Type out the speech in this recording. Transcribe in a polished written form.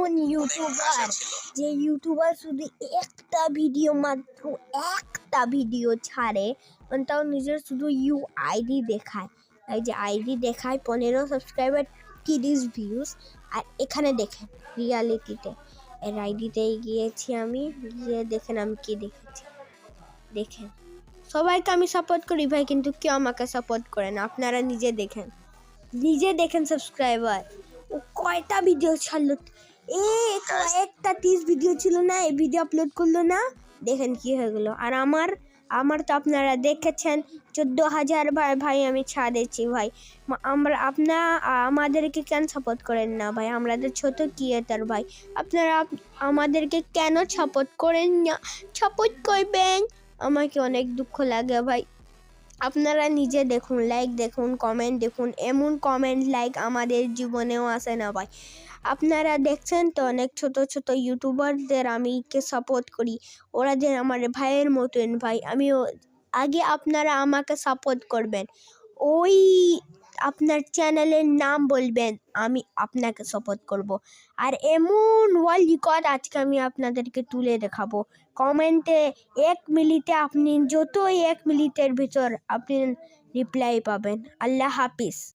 এমন ইউটিউবার যে ইউটিউবার শুধু একটা ভিডিও ছাড়ে, তাও নিজের শুধু আইডি দেখায়। এই যে আইডি দেখায় 15 সাবস্ক্রাইবার 30 ভিউজ। আর এখানে দেখেন রিয়ালিটিতে এর আইডিতেই গিয়েছি আমি, গিয়ে দেখেন আমি কি দেখেছি। দেখেন সবাইকে আমি সাপোর্ট করি ভাই, কিন্তু কেউ আমাকে সাপোর্ট করে না। আপনারা নিজে দেখেন সাবস্ক্রাইবার ও কয়টা ভিডিও ছাড়লো, একটা 30 ভিডিও ছিল না, এই ভিডিও আপলোড করলো না, দেখেন কি হয়ে গেলো। আর আমার তো আপনারা দেখেছেন 14,000 ভাই আমি ছাড়েছি ভাই। আমাদেরকে কেন সাপোর্ট করেন না ভাই? আমাদের ছোট ক্রিয়েটর ভাই, আপনারা আমাদেরকে কেন সাপোর্ট করেন না? সাপোর্ট করবেন। আমাকে অনেক দুঃখ লাগে ভাই। আপনারা নিজে দেখুন, লাইক দেখুন, কমেন্ট দেখুন। এমন কমেন্ট লাইক আমাদের জীবনেও আসে না ভাই। আপনারা দেখছেন তো অনেক ছোট ছোট ইউটিউবারদের আমি সাপোর্ট করি, ওরা যে আমার ভাইয়ের মতন ভাই। আগে আপনারা আমাকে সাপোর্ট করবেন, ওই আপনার চ্যানেলের নাম বলবেন, আমি আপনাকে সাপোর্ট করব। আর এমন ওয়ার্ল্ড রেকর্ড আজকে আমি আপনাদেরকে তুলে দেখাবো। কমেন্টে 1 মিনিটে আপনি 1 মিনিটের ভিতর আপনি রিপ্লাই পাবেন। আল্লাহ হাফিজ।